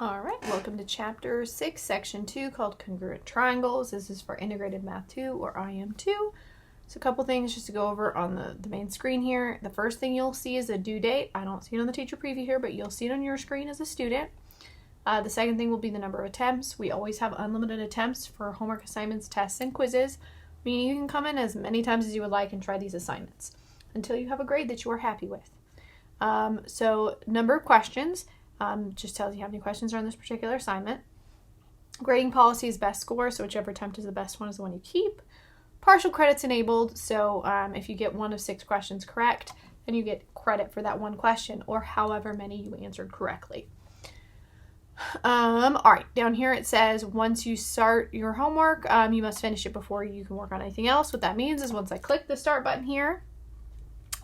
All right, welcome to Chapter 6, Section 2, called Congruent Triangles. This is for Integrated Math 2, or IM2. So a couple things just to go over on the main screen here. The first thing you'll see is a due date. I don't see it on the teacher preview here, but you'll see it on your screen as a student. The second thing will be the number of attempts. We always have unlimited attempts for homework assignments, tests, and quizzes, meaning you can come in as many times as you would like and try these assignments until you have a grade that you are happy with. So number of questions. Just tells you how many questions are on this particular assignment. Grading policy is best score, so whichever attempt is the best one is the one you keep. Partial credits enabled, so if you get 1 of 6 questions correct, then you get credit for that one question, or however many you answered correctly. All right, down here it says once you start your homework, you must finish it before you can work on anything else. What that means is once I click the start button here,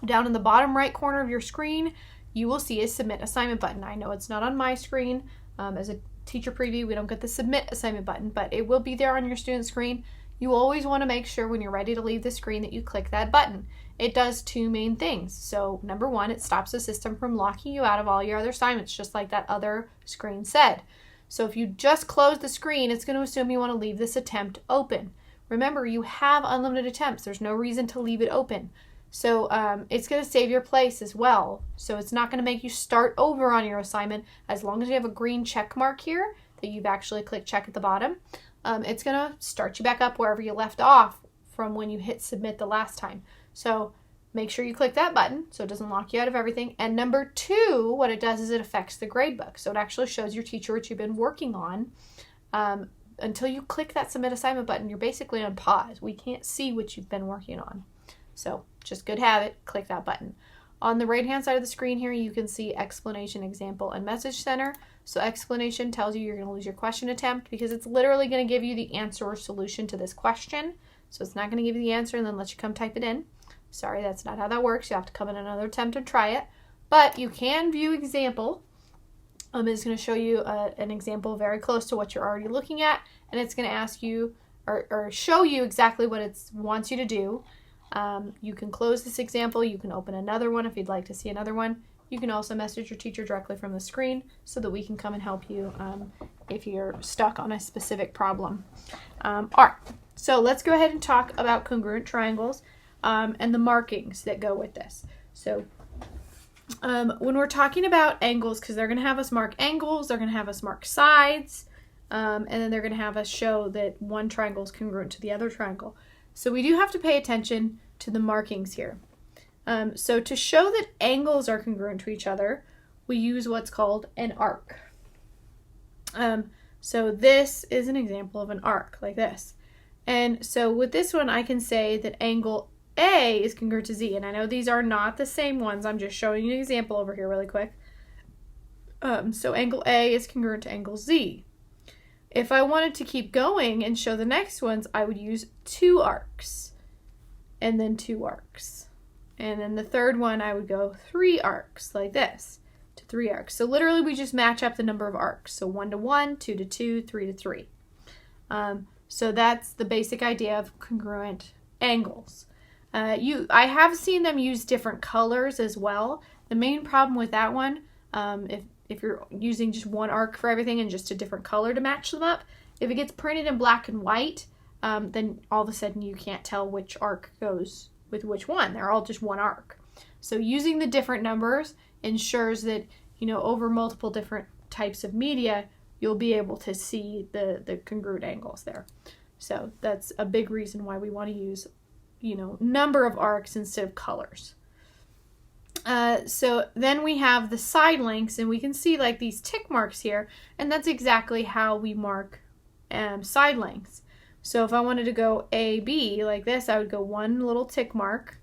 down in the bottom right corner of your screen, you will see a submit assignment button. I know it's not on my screen. As a teacher preview, we don't get the submit assignment button, but it will be there on your student screen. You always want to make sure when you're ready to leave the screen that you click that button. It does 2 main things. So number 1, it stops the system from locking you out of all your other assignments, just like that other screen said. So if you just close the screen, it's going to assume you want to leave this attempt open. Remember, you have unlimited attempts. There's no reason to leave it open. So it's going to save your place as well. So it's not going to make you start over on your assignment as long as you have a green check mark here that you've actually clicked check at the bottom. It's going to start you back up wherever you left off from when you hit submit the last time. So make sure you click that button so it doesn't lock you out of everything. And number 2, what it does is it affects the gradebook. So it actually shows your teacher what you've been working on. Until you click that submit assignment button, you're basically on pause. We can't see what you've been working on. So just good habit, click that button. On the right hand side of the screen here, you can see explanation, example, and message center. So explanation tells you you're going to lose your question attempt because it's literally going to give you the answer or solution to this question. So it's not going to give you the answer and then let you come type it in. Sorry, that's not how that works. You have to come in another attempt and try it. But you can view example. It's going to show you an example very close to what you're already looking at. And it's going to ask you or show you exactly what it wants you to do. You can close this example. You can open another one if you'd like to see another one. You can also message your teacher directly from the screen so that we can come and help you if you're stuck on a specific problem. All right, so let's go ahead and talk about congruent triangles and the markings that go with this. So when we're talking about angles, because they're going to have us mark angles, they're going to have us mark sides, and then they're going to have us show that one triangle is congruent to the other triangle. So we do have to pay attention to the markings here. So to show that angles are congruent to each other, we use what's called an arc. So this is an example of an arc, like this. And so with this one, I can say that angle A is congruent to Z. And I know these are not the same ones. I'm just showing you an example over here really quick. So angle A is congruent to angle Z. If I wanted to keep going and show the next ones, I would use 2 arcs and then 2 arcs. And then the third one, I would go 3 arcs like this to 3 arcs. So literally we just match up the number of arcs. So 1 to 1, 2 to 2, 3 to 3. So that's the basic idea of congruent angles. I have seen them use different colors as well. The main problem with that one, if you're using just one arc for everything and just a different color to match them up, if it gets printed in black and white, then all of a sudden you can't tell which arc goes with which one. They're all just one arc. So using the different numbers ensures that, over multiple different types of media, you'll be able to see the congruent angles there. So that's a big reason why we want to use, number of arcs instead of colors. So then we have the side lengths, and we can see like these tick marks here, and that's exactly how we mark side lengths. So if I wanted to go AB like this, I would go 1 little tick mark,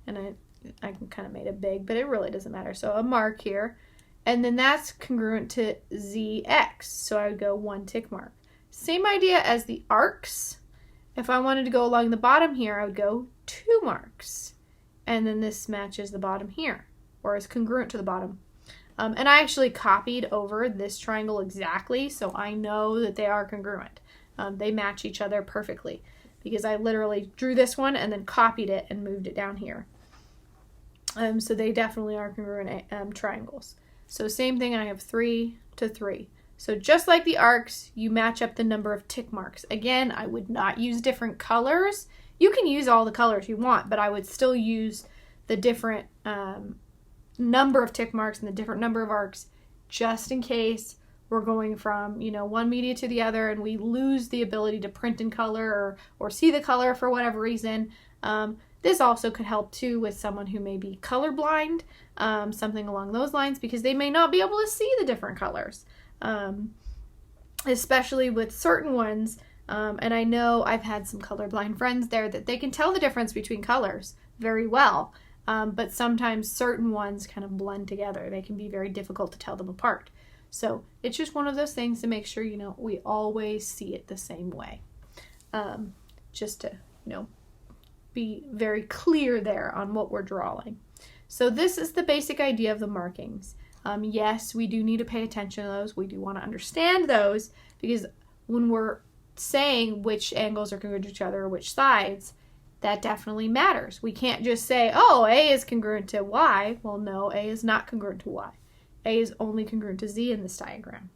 and I kind of made it big, but it really doesn't matter. So a mark here, and then that's congruent to ZX, so I would go 1 tick mark. Same idea as the arcs. If I wanted to go along the bottom here, I would go 2 marks. And then this matches the bottom here, or is congruent to the bottom. And I actually copied over this triangle exactly, so I know that they are congruent. They match each other perfectly because I literally drew this one and then copied it and moved it down here. So they definitely are congruent triangles. So same thing, I have 3 to 3. So just like the arcs, you match up the number of tick marks. Again, I would not use different colors. You can use all the colors you want, but I would still use the different number of tick marks and the different number of arcs just in case we're going from, you know, one media to the other and we lose the ability to print in color or see the color for whatever reason. This also could help too with someone who may be colorblind, something along those lines, because they may not be able to see the different colors, especially with certain ones. And I know I've had some colorblind friends there that they can tell the difference between colors very well, but sometimes certain ones kind of blend together. They can be very difficult to tell them apart. So it's just one of those things to make sure, you know, we always see it the same way. Just to, you know, be very clear there on what we're drawing. So this is the basic idea of the markings. Yes, we do need to pay attention to those. We do want to understand those, because when we're saying which angles are congruent to each other or which sides, that definitely matters. We can't just say, oh, A is congruent to Y. Well, no, A is not congruent to Y. A is only congruent to Z in this diagram.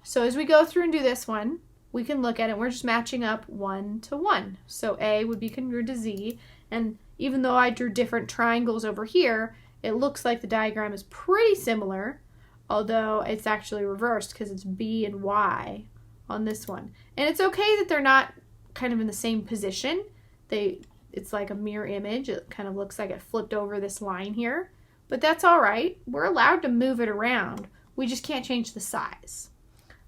So as we go through and do this one, we can look at it. We're just matching up 1 to 1. So A would be congruent to Z. And even though I drew different triangles over here, it looks like the diagram is pretty similar, although it's actually reversed because it's B and Y on this one. And it's okay that they're not kind of in the same position. It's like a mirror image. It kind of looks like it flipped over this line here. But that's all right. We're allowed to move it around. We just can't change the size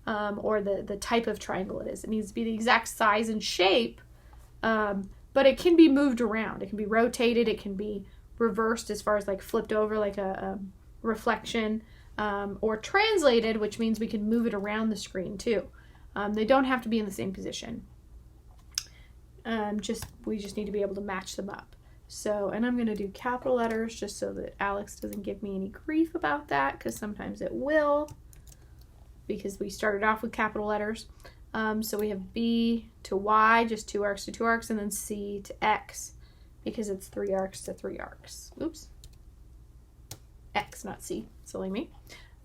or the type of triangle it is. It needs to be the exact size and shape, but it can be moved around. It can be rotated. It can be reversed as far as like flipped over like a reflection, or translated, which means we can move it around the screen too. They don't have to be in the same position. We just need to be able to match them up. So, and I'm going to do capital letters just so that Alex doesn't give me any grief about that, because sometimes it will, because we started off with capital letters. So we have B to Y, just 2 arcs to 2 arcs, and then C to X, because it's 3 arcs to 3 arcs. Oops. X, not C. Silly me.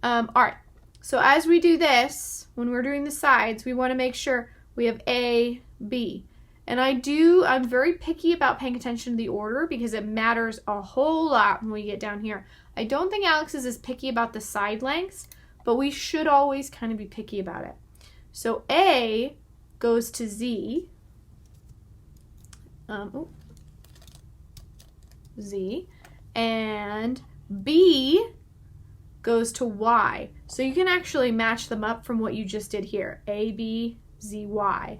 All right. So as we do this, when we're doing the sides, we want to make sure we have A, B. And I'm very picky about paying attention to the order because it matters a whole lot when we get down here. I don't think Alex is as picky about the side lengths, but we should always kind of be picky about it. So A goes to Z. Z. And B goes to Y. So you can actually match them up from what you just did here. A, B, Z, Y.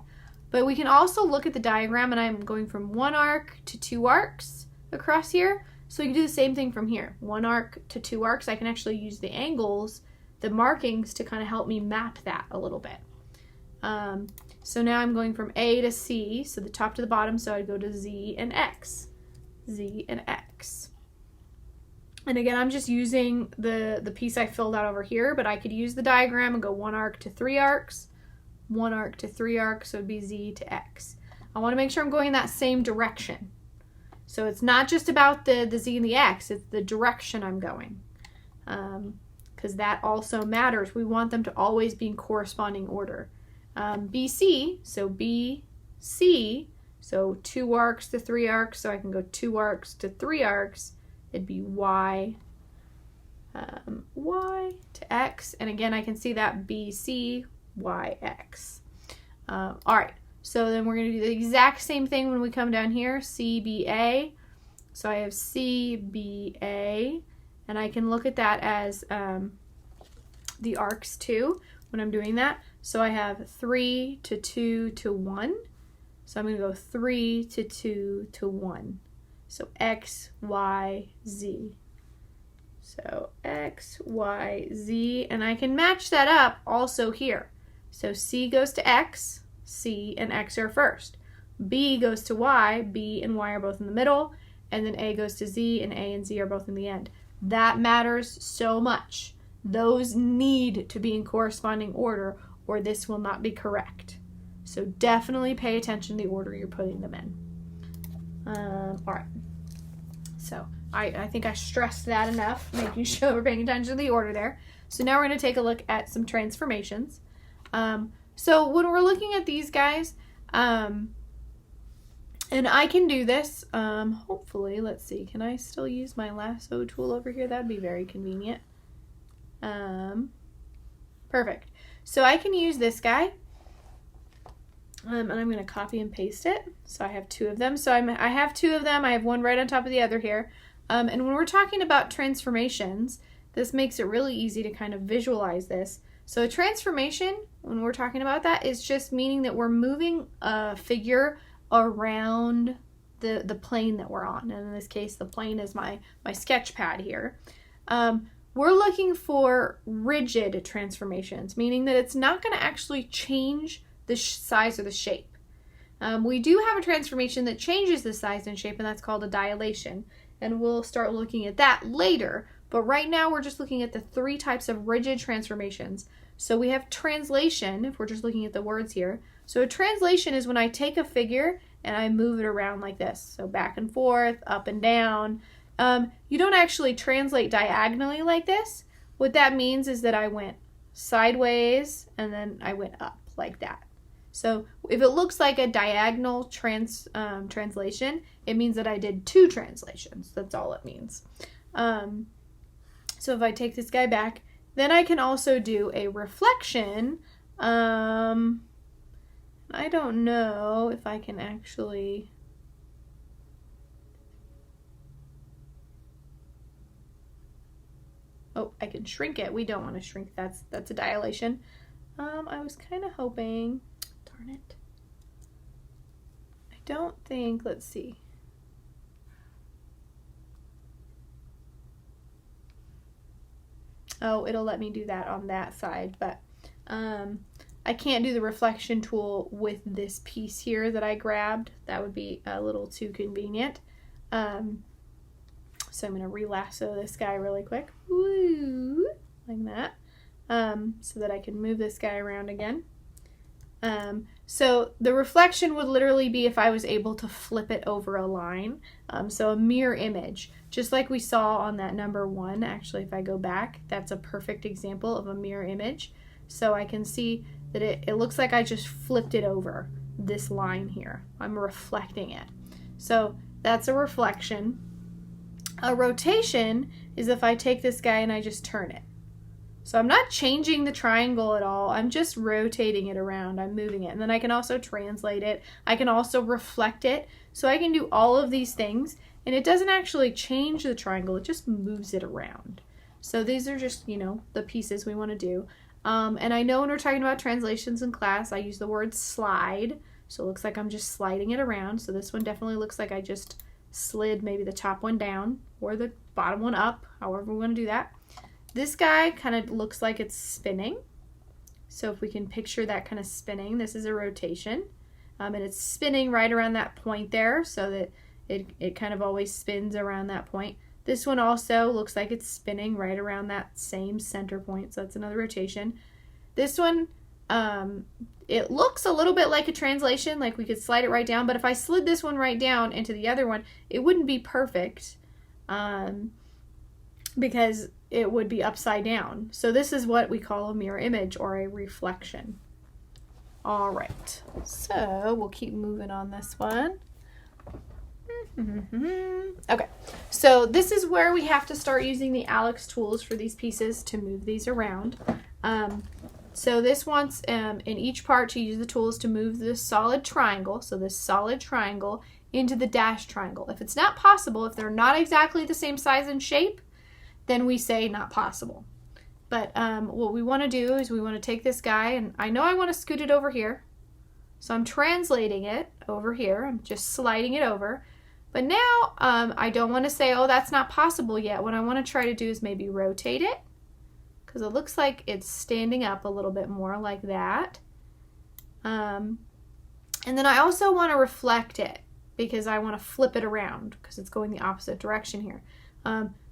But we can also look at the diagram, and I'm going from 1 arc to 2 arcs across here. So you can do the same thing from here. 1 arc to 2 arcs. I can actually use the angles, the markings, to kind of help me map that a little bit. So now I'm going from A to C, so the top to the bottom, so I'd go to Z and X. Z and X. And again, I'm just using the piece I filled out over here, but I could use the diagram and go 1 arc to 3 arcs. 1 arc to 3 arcs, so it'd be Z to X. I want to make sure I'm going in that same direction. So it's not just about the Z and the X, it's the direction I'm going. Because that also matters. We want them to always be in corresponding order. BC, so BC, so 2 arcs to 3 arcs, so I can go 2 arcs to 3 arcs. It'd be Y, Y to X, and again I can see that BC, YX. All right, so then we're going to do the exact same thing when we come down here, CBA. So I have CBA, and I can look at that as the arcs too when I'm doing that. So I have 3 to 2 to 1. So I'm going to go 3 to 2 to 1. So X, Y, Z. So X, Y, Z, and I can match that up also here. So C goes to X, C and X are first. B goes to Y, B and Y are both in the middle, and then A goes to Z, and A and Z are both in the end. That matters so much. Those need to be in corresponding order, or this will not be correct. So definitely pay attention to the order you're putting them in. All right. So I think I stressed that enough, making sure we're paying attention to the order there. So now we're going to take a look at some transformations. So when we're looking at these guys, and I can do this, hopefully, let's see, can I still use my lasso tool over here? That'd be very convenient. Perfect. So I can use this guy, and I'm going to copy and paste it. So I have two of them. So I have two of them. I have one right on top of the other here. And when we're talking about transformations, this makes it really easy to kind of visualize this. So a transformation, when we're talking about that, is just meaning that we're moving a figure around the plane that we're on. And in this case, the plane is my sketch pad here. We're looking for rigid transformations, meaning that it's not going to actually change the size or the shape. We do have a transformation that changes the size and shape, and that's called a dilation. And we'll start looking at that later. But right now, we're just looking at the three types of rigid transformations. So we have translation, if we're just looking at the words here. So a translation is when I take a figure and I move it around like this. So back and forth, up and down. You don't actually translate diagonally like this. What that means is that I went sideways and then I went up like that. So if it looks like a diagonal translation, it means that I did two translations. That's all it means. So if I take this guy back, then I can also do a reflection. I don't know if I can actually... Oh, I can shrink it. We don't want to shrink. That's a dilation. I was kind of hoping... Darn it. I don't think... Let's see. Oh, it'll let me do that on that side, but I can't do the reflection tool with this piece here that I grabbed. That would be a little too convenient. So I'm going to re-lasso this guy really quick. Woo, like that. So that I can move this guy around again. So the reflection would literally be if I was able to flip it over a line. So a mirror image, just like we saw on that number 1. Actually, if I go back, that's a perfect example of a mirror image. So I can see that it looks like I just flipped it over this line here. I'm reflecting it. So that's a reflection. A rotation is if I take this guy and I just turn it. So I'm not changing the triangle at all. I'm just rotating it around. I'm moving it. And then I can also translate it. I can also reflect it. So I can do all of these things. And it doesn't actually change the triangle. It just moves it around. So these are just, the pieces we want to do. And I know when we're talking about translations in class, I use the word slide. So it looks like I'm just sliding it around. So this one definitely looks like I just slid maybe the top one down or the bottom one up, however we want to do that. This guy kind of looks like it's spinning. So if we can picture that kind of spinning, this is a rotation. And it's spinning right around that point there so that it kind of always spins around that point. This one also looks like it's spinning right around that same center point. So that's another rotation. This one, it looks a little bit like a translation, like we could slide it right down. But if I slid this one right down into the other one, it wouldn't be perfect because it would be upside down. So this is what we call a mirror image or a reflection. All right, so we'll keep moving on this one. Okay, so this is where we have to start using the Alex tools for these pieces to move these around. So this wants in each part to use the tools to move this solid triangle, so this solid triangle, into the dashed triangle. If it's not possible, if they're not exactly the same size and shape, then we say not possible. But what we want to do is we want to take this guy, and I know I want to scoot it over here. So I'm translating it over here. I'm just sliding it over. But now I don't want to say, oh, that's not possible yet. What I want to try to do is maybe rotate it, because it looks like it's standing up a little bit more like that. And then I also want to reflect it, because I want to flip it around, because it's going the opposite direction here.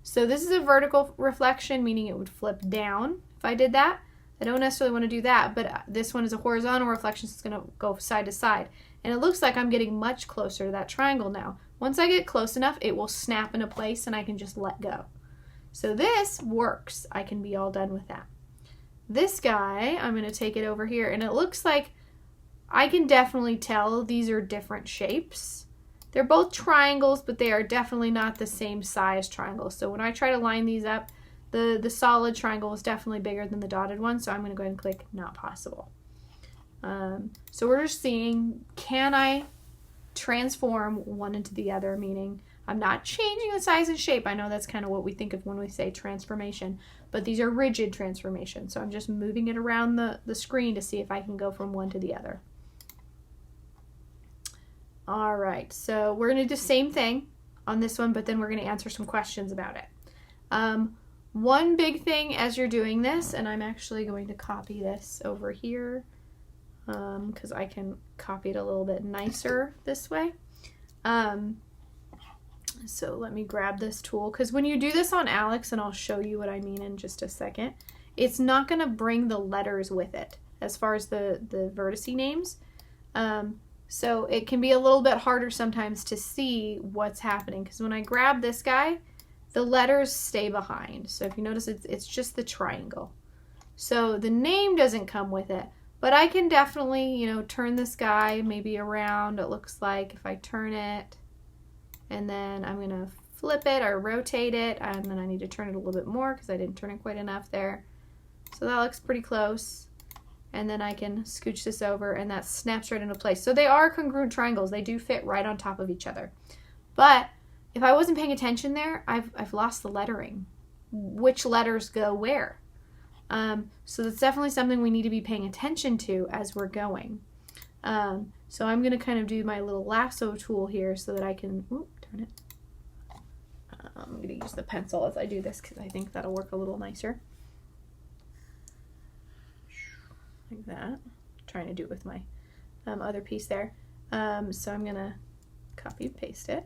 So this is a vertical reflection, meaning it would flip down if I did that. I don't necessarily want to do that, but this one is a horizontal reflection, so it's going to go side to side. And it looks like I'm getting much closer to that triangle now. Once I get close enough, it will snap into place and I can just let go. So this works. I can be all done with that. This guy, I'm going to take it over here, and it looks like I can definitely tell these are different shapes. They're both triangles, but they are definitely not the same size triangles. So when I try to line these up, the solid triangle is definitely bigger than the dotted one, so I'm going to go ahead and click not possible. So we're just seeing, can I transform one into the other, meaning I'm not changing the size and shape. I know that's kind of what we think of when we say transformation, but these are rigid transformations. So I'm just moving it around the screen to see if I can go from one to the other. All right, so we're going to do the same thing on this one, but then we're going to answer some questions about it. One big thing as you're doing this, and I'm actually going to copy this over here because I can copy it a little bit nicer this way. So let me grab this tool, because when you do this on Alex, and I'll show you what I mean in just a second, it's not going to bring the letters with it as far as the vertice names. So it can be a little bit harder sometimes to see what's happening, because when I grab this guy, the letters stay behind. So if you notice, it's just the triangle. So the name doesn't come with it, but I can definitely, you know, turn this guy maybe around. It looks like if I turn it, and then I'm going to flip it or rotate it, and then I need to turn it a little bit more because I didn't turn it quite enough there. So that looks pretty close. And then I can scooch this over, and that snaps right into place. So they are congruent triangles. They do fit right on top of each other. But if I wasn't paying attention there, I've lost the lettering. Which letters go where? So that's definitely something we need to be paying attention to as we're going. So I'm going to kind of do my little lasso tool here so that I can, turn it. I'm going to use the pencil as I do this because I think that'll work a little nicer. Like that. I'm trying to do it with my other piece there. So I'm going to copy and paste it.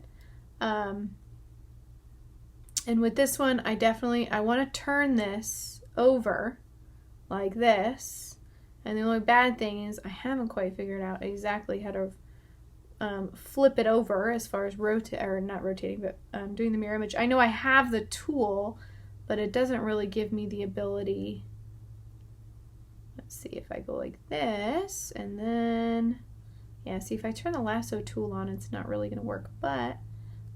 And with this one, I want to turn this over like this. And the only bad thing is I haven't quite figured out exactly how to flip it over as far as not rotating, but doing the mirror image. I know I have the tool, but it doesn't really give me the ability. Let's see if I go like this, and then, yeah, see if I turn the lasso tool on, it's not really going to work, but,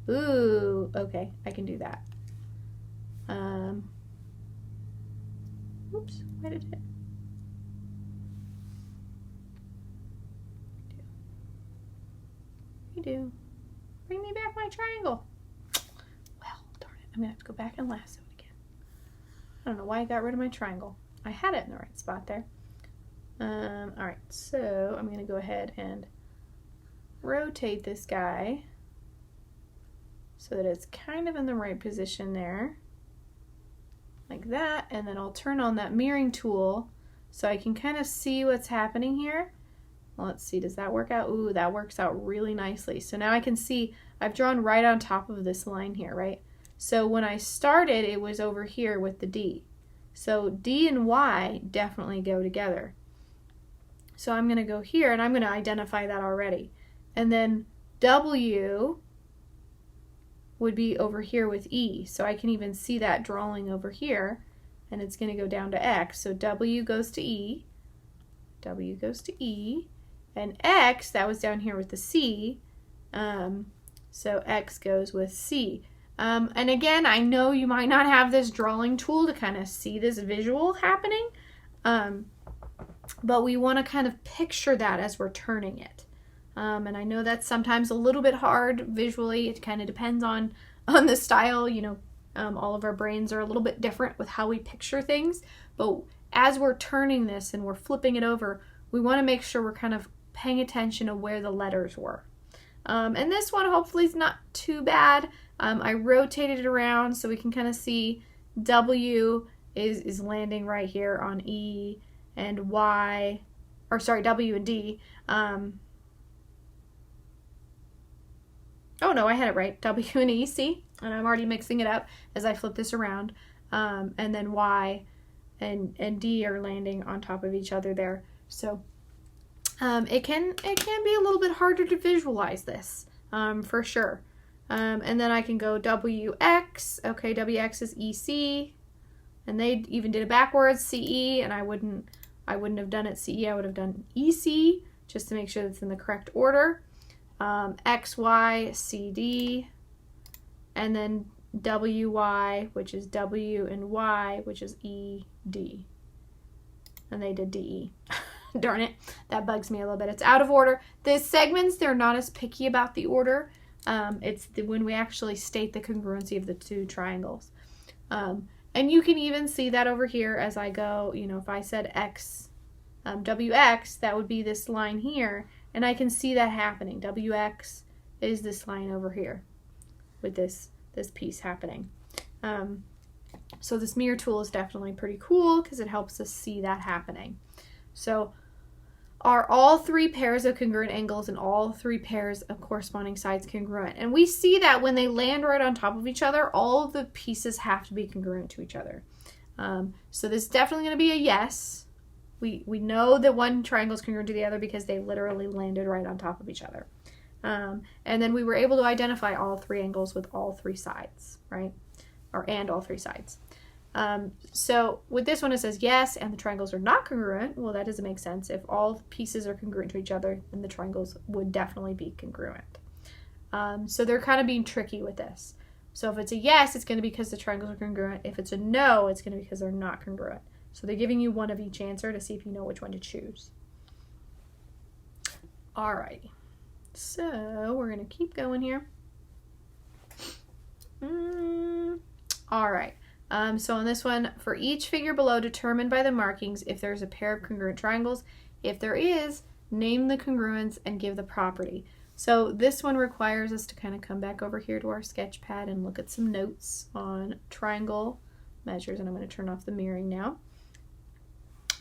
ooh, okay, I can do that. Oops, why did it? Do. Bring me back my triangle. Well, darn it. I'm going to have to go back and lasso it again. I don't know why I got rid of my triangle. I had it in the right spot there. Alright, so I'm going to go ahead and rotate this guy so that it's kind of in the right position there. Like that. And then I'll turn on that mirroring tool so I can kind of see what's happening here. Let's see, does that work out? Ooh, that works out really nicely. So now I can see I've drawn right on top of this line here, right? So when I started, it was over here with the D. So D and Y definitely go together. So I'm going to go here, and I'm going to identify that already. And then W would be over here with E. So I can even see that drawing over here, and it's going to go down to X. So W goes to E, W goes to E. And X, that was down here with the C, so X goes with C. And again, I know you might not have this drawing tool to kind of see this visual happening, but we want to kind of picture that as we're turning it. And I know that's sometimes a little bit hard visually. It kind of depends on the style. You know, all of our brains are a little bit different with how we picture things. But as we're turning this and we're flipping it over, we want to make sure we're kind of paying attention to where the letters were. And this one hopefully is not too bad. I rotated it around so we can kind of see W is landing right here on E, and Y, or sorry, W and D. Oh no, I had it right. W and E, see? And I'm already mixing it up as I flip this around. And then Y and D are landing on top of each other there. So it can be a little bit harder to visualize this, for sure. And then I can go WX. Okay, WX is EC. And they even did it backwards, CE, and I wouldn't have done it CE, I would have done EC, just to make sure that's in the correct order. XY, CD, and then WY, which is W, and Y, which is ED. And they did DE. Darn it, that bugs me a little bit. It's out of order. The segments, they're not as picky about the order. It's when we actually state the congruency of the two triangles. And you can even see that over here as I go, you know, if I said X, WX, that would be this line here, and I can see that happening. WX is this line over here with this piece happening. So this mirror tool is definitely pretty cool because it helps us see that happening. So are all three pairs of congruent angles and all three pairs of corresponding sides congruent? And we see that when they land right on top of each other, all of the pieces have to be congruent to each other. So this is definitely going to be a yes. We know that one triangle is congruent to the other because they literally landed right on top of each other. And then we were able to identify all three angles with all three sides, right? And all three sides. So with this one it says yes, and the triangles are not congruent. Well, that doesn't make sense. If all pieces are congruent to each other, then the triangles would definitely be congruent. So they're kind of being tricky with this. So if it's a yes, it's going to be because the triangles are congruent. If it's a no, it's going to be because they're not congruent. So they're giving you one of each answer to see if you know which one to choose. Alrighty. So we're going to keep going here. Alright. So on this one, for each figure below, determine by the markings if there's a pair of congruent triangles. If there is, name the congruence and give the property. So this one requires us to kind of come back over here to our sketch pad and look at some notes on triangle measures. And I'm going to turn off the mirroring now.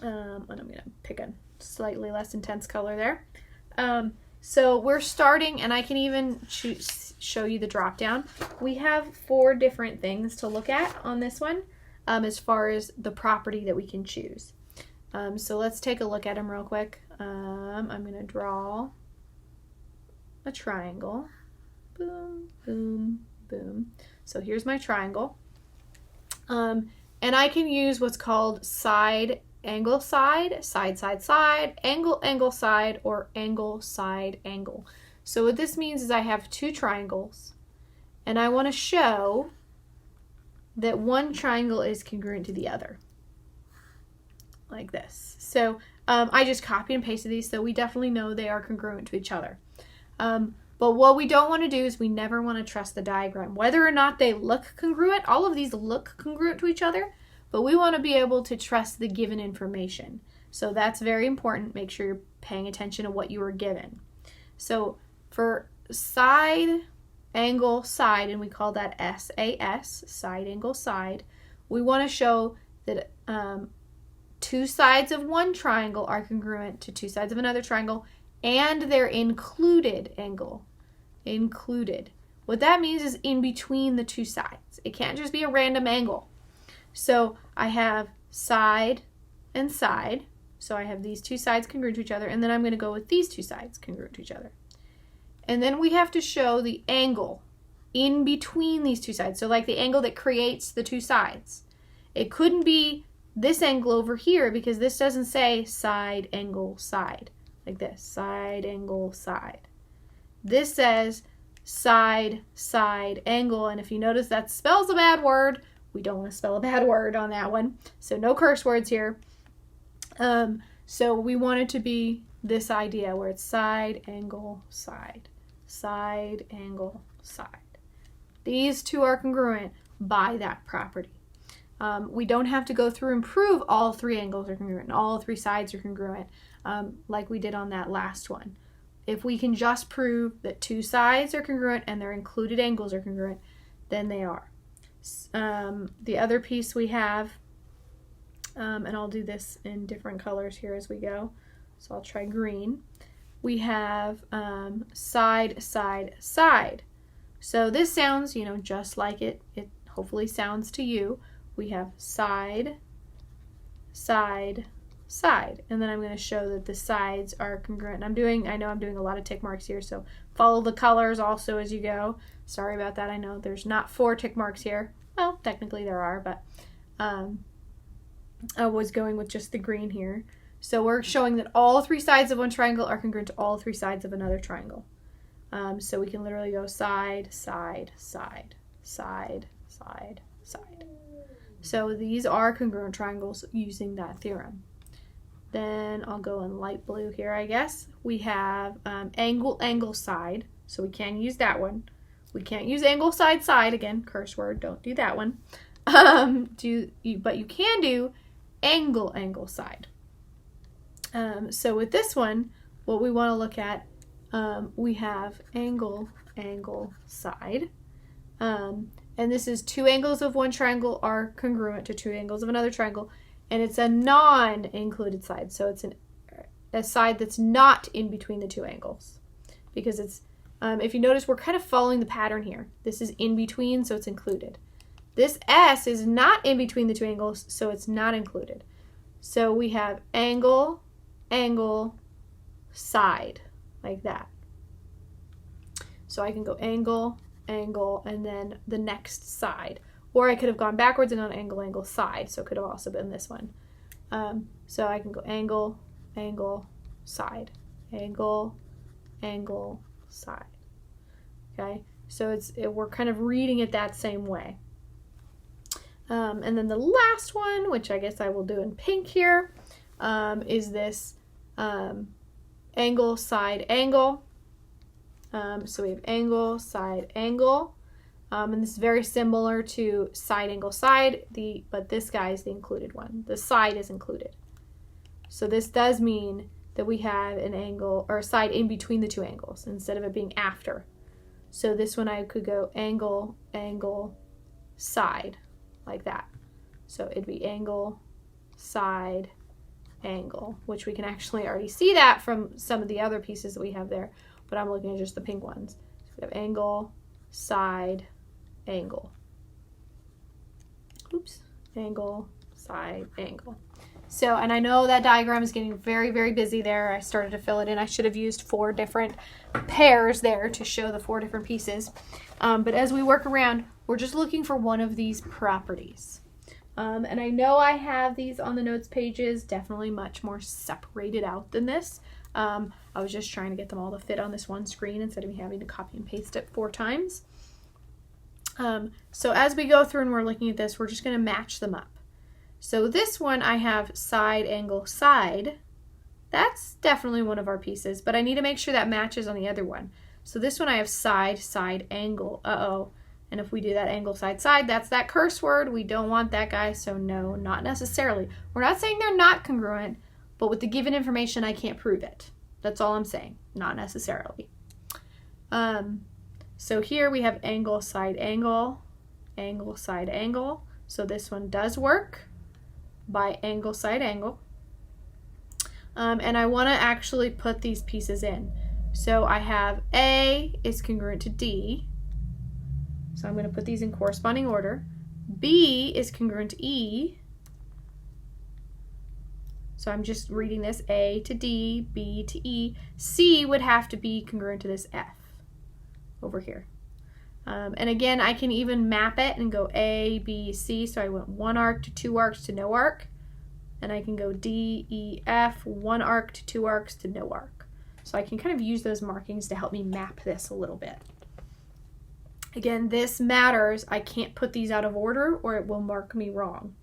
And I'm going to pick a slightly less intense color there. So we're starting, and I can even show you the drop down. We have 4 different things to look at on this one as far as the property that we can choose. So let's take a look at them real quick. I'm going to draw a triangle. Boom, boom, boom. So here's my triangle. And I can use what's called side, angle, side, side, side, side, angle, angle, side, or angle, side, angle. So what this means is I have 2 triangles, and I want to show that one triangle is congruent to the other, like this. So I just copy and pasted these, so we definitely know they are congruent to each other. But what we don't want to do is we never want to trust the diagram. Whether or not they look congruent, all of these look congruent to each other, but we want to be able to trust the given information. So that's very important. Make sure you're paying attention to what you were given. So for side, angle, side, and we call that SAS, side, angle, side, we want to show that 2 sides of one triangle are congruent to 2 sides of another triangle, and their included angle. Included. What that means is in between the 2 sides. It can't just be a random angle. So I have side and side. So I have these 2 sides congruent to each other, and then I'm going to go with these 2 sides congruent to each other. And then we have to show the angle in between these 2 sides. So like the angle that creates the 2 sides. It couldn't be this angle over here because this doesn't say side, angle, side. Like this, side, angle, side. This says side, side, angle, and if you notice that spells a bad word. We don't want to spell a bad word on that one. So no curse words here. So we want it to be this idea where it's side, angle, side. Side, angle, side. These 2 are congruent by that property. We don't have to go through and prove all 3 angles are congruent and all 3 sides are congruent like we did on that last one. If we can just prove that 2 sides are congruent and their included angles are congruent, then they are. The other piece we have, and I'll do this in different colors here as we go, so I'll try green. We have side, side, side. So this sounds, you know, just like it hopefully sounds to you. We have side, side, side. And then I'm going to show that the sides are congruent. And I know I'm doing a lot of tick marks here, so follow the colors also as you go. Sorry about that. I know there's not 4 tick marks here. Well, technically there are, but I was going with just the green here. So we're showing that all 3 sides of one triangle are congruent to all 3 sides of another triangle. So we can literally go side, side, side, side, side, side. So these are congruent triangles using that theorem. Then I'll go in light blue here, I guess. We have angle, angle, side. So we can use that one. We can't use angle, side, side. Again, curse word, don't do that one. But you can do angle, angle, side. So with this one, what we want to look at, we have angle, angle, side. And this is 2 angles of one triangle are congruent to 2 angles of another triangle. And it's a non-included side. So it's a side that's not in between the 2 angles. Because it's, if you notice, we're kind of following the pattern here. This is in between, so it's included. This S is not in between the 2 angles, so it's not included. So we have angle, angle, side, like that. So I can go angle, angle, and then the next side. Or I could have gone backwards and gone angle, angle, side. So it could have also been this one. So I can go angle, angle, side. Angle, angle, side. Okay? So we're kind of reading it that same way. And then the last one, which I guess I will do in pink here, is this angle, side, angle. So we have angle, side, angle. And this is very similar to side, angle, side, but this guy is the included one. The side is included. So this does mean that we have an angle or a side in between the 2 angles instead of it being after. So this one I could go angle, angle, side, like that. So it'd be angle, side, angle, which we can actually already see that from some of the other pieces that we have there, but I'm looking at just the pink ones. So we have angle, side, angle. Oops. Angle, side, angle. So, and I know that diagram is getting very, very busy there. I started to fill it in. I should have used 4 different pairs there to show the 4 different pieces. But as we work around, we're just looking for one of these properties. And I know I have these on the notes pages, definitely much more separated out than this. I was just trying to get them all to fit on this one screen instead of me having to copy and paste it 4 times. So as we go through and we're looking at this, we're just going to match them up. So this one I have side, angle, side. That's definitely one of our pieces, but I need to make sure that matches on the other one. So this one I have side, side, angle. Uh-oh. And if we do that angle, side, side, that's that curse word. We don't want that guy, so no, not necessarily. We're not saying they're not congruent, but with the given information, I can't prove it. That's all I'm saying, not necessarily. So here we have angle, side, angle, angle, side, angle. So this one does work by angle, side, angle. And I want to actually put these pieces in. So I have A is congruent to D. So I'm going to put these in corresponding order. B is congruent to E. So I'm just reading this A to D, B to E. C would have to be congruent to this F over here. And again, I can even map it and go A, B, C. So I went 1 arc to 2 arcs to no arc. And I can go D, E, F, 1 arc to 2 arcs to no arc. So I can kind of use those markings to help me map this a little bit. Again, this matters. I can't put these out of order or it will mark me wrong.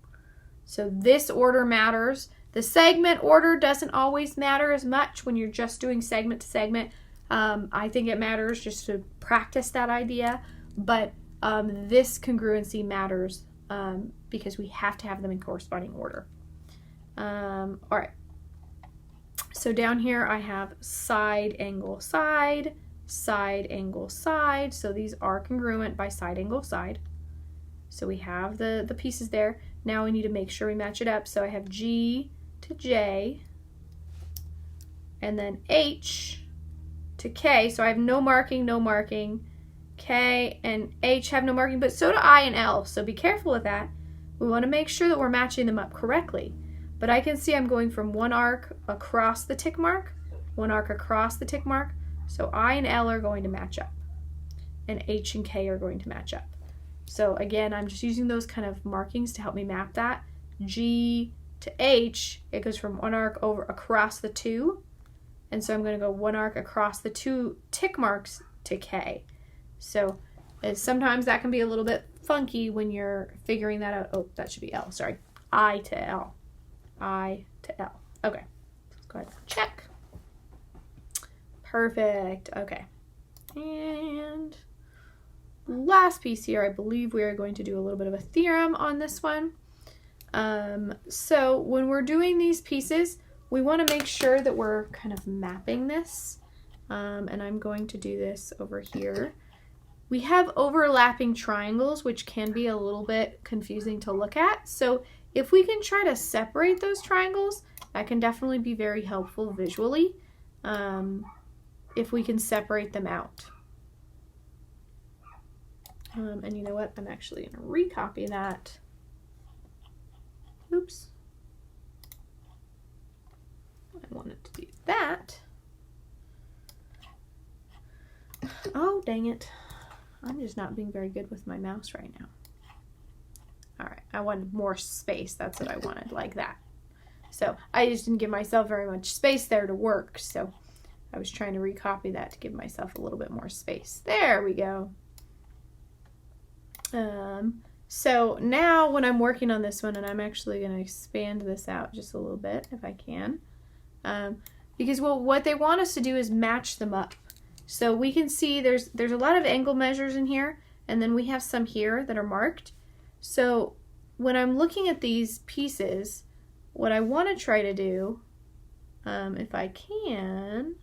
So this order matters. The segment order doesn't always matter as much when you're just doing segment to segment. I think it matters just to practice that idea, but this congruency matters because we have to have them in corresponding order. All right. So down here I have side, angle, side, side, angle, side. So these are congruent by side, angle, side. So we have the pieces there. Now we need to make sure we match it up. So I have G to J, and then H to K. So I have no marking, no marking. K and H have no marking, but so do I and L. So be careful with that. We want to make sure that we're matching them up correctly. but I can see I'm going from one arc across the tick mark, one arc across the tick mark. So I and L are going to match up, and H and K are going to match up. So again, I'm just using those kind of markings to help me map that. G to H, it goes from one arc over across the two, and so I'm going to go one arc across the two tick marks to K. So sometimes that can be a little bit funky when you're figuring that out. Oh, that should be L, sorry. I to L. I to L. Okay, let's go ahead and check. Perfect, okay. And last piece here, I believe we are going to do a little bit of a theorem on this one. So when we're doing these pieces, we want to make sure that we're kind of mapping this. And I'm going to do this over here. We have overlapping triangles, which can be a little bit confusing to look at. So if we can try to separate those triangles, that can definitely be very helpful visually, if we can separate them out. And you know what? I'm actually going to recopy that. Oops. I wanted to do that. Oh, dang it. I'm just not being very good with my mouse right now. All right, I wanted more space. That's what I wanted, like that. So I just didn't give myself very much space there to work. So I was trying to recopy that to give myself a little bit more space. There we go. So now when I'm working on this one, and I'm actually going to expand this out just a little bit if I can, because what they want us to do is match them up. So we can see there's a lot of angle measures in here, and then we have some here that are marked. So when I'm looking at these pieces, what I want to try to do, if I can,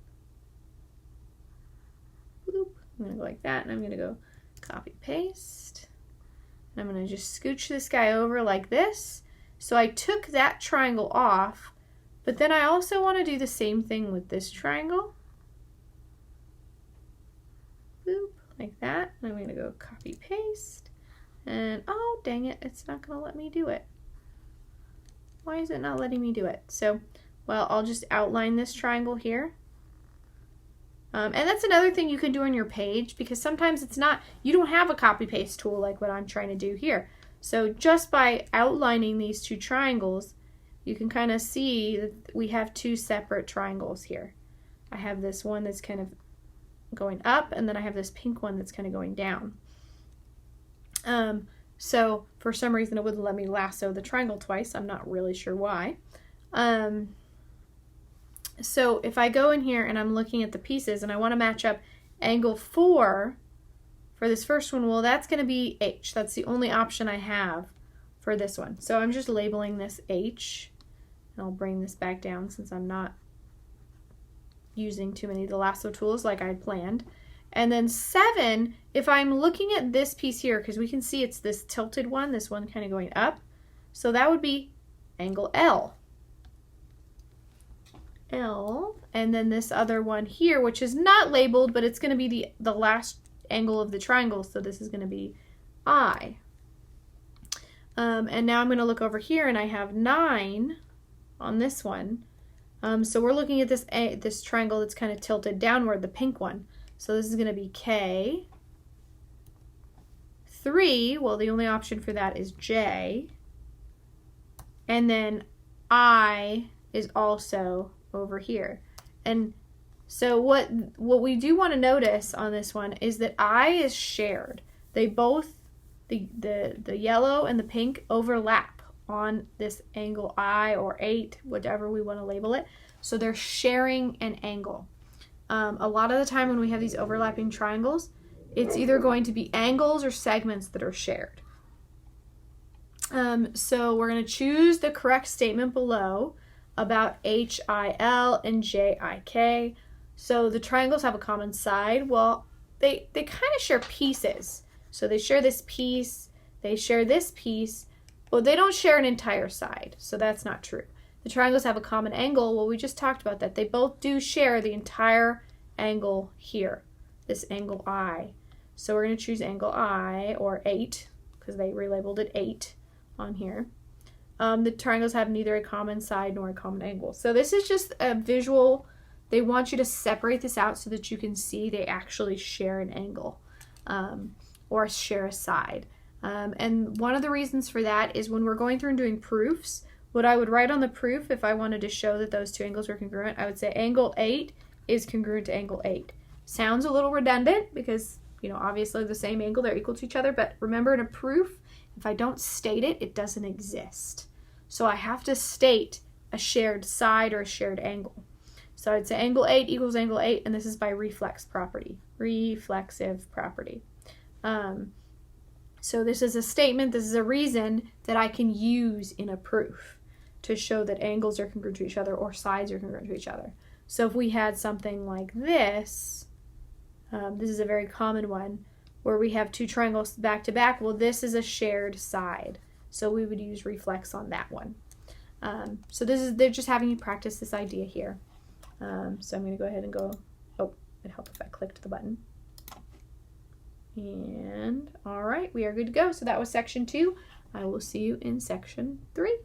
I'm going to go like that, and I'm going to go copy paste. And I'm going to just scooch this guy over like this. So I took that triangle off, but then I also want to do the same thing with this triangle. Boop, like that. And I'm going to go copy paste. And oh, dang it, it's not going to let me do it. Why is it not letting me do it? So, well, I'll just outline this triangle here. And that's another thing you can do on your page, because sometimes it's not, you don't have a copy paste tool like what I'm trying to do here. So just by outlining these two triangles, you can kind of see that we have two separate triangles here. I have this one that's kind of going up, and then I have this pink one that's kind of going down. So for some reason it wouldn't let me lasso the triangle twice. I'm not really sure why. So if I go in here and I'm looking at the pieces and I want to match up angle 4 for this first one, well, that's going to be H. That's the only option I have for this one. So I'm just labeling this H. And I'll bring this back down since I'm not using too many of the lasso tools like I had planned. And then 7, if I'm looking at this piece here, because we can see it's this tilted one, this one kind of going up. So that would be angle L. L, and then this other one here, which is not labeled, but it's going to be the last angle of the triangle, so this is going to be I. And now I'm going to look over here, and I have 9 on this one. So we're looking at this triangle that's kind of tilted downward, the pink one. So this is going to be K. 3, well, the only option for that is J. And then I is also over here. And so what we do want to notice on this one is that I is shared. They both, the yellow and the pink, overlap on this angle I or 8, whatever we want to label it. So they're sharing an angle. A lot of the time when we have these overlapping triangles, it's either going to be angles or segments that are shared. So we're going to choose the correct statement below about HIL and JIK. So the triangles have a common side. Well, they kind of share pieces. So they share this piece, they share this piece, but they don't share an entire side. So that's not true. The triangles have a common angle. Well, we just talked about that. They both do share the entire angle here, this angle I. So we're going to choose angle I, or 8, because they relabeled it 8 on here. the triangles have neither a common side nor a common angle. So this is just a visual. They want you to separate this out so that you can see they actually share an angle or share a side. And one of the reasons for that is when we're going through and doing proofs, what I would write on the proof if I wanted to show that those two angles were congruent, I would say angle 8 is congruent to angle 8. Sounds a little redundant because, you know, obviously the same angle, they're equal to each other, but remember in a proof, if I don't state it, it doesn't exist. So I have to state a shared side or a shared angle. So I'd say angle 8 equals angle 8, and this is by reflexive property. So this is a statement, this is a reason that I can use in a proof to show that angles are congruent to each other or sides are congruent to each other. So if we had something like this, this is a very common one, where we have two triangles back to back, well, this is a shared side. So we would use reflex on that one. So they're just having you practice this idea here. So I'm going to go ahead and go, oh, it'd help if I clicked the button. And all right, we are good to go. So that was section 2. I will see you in section 3.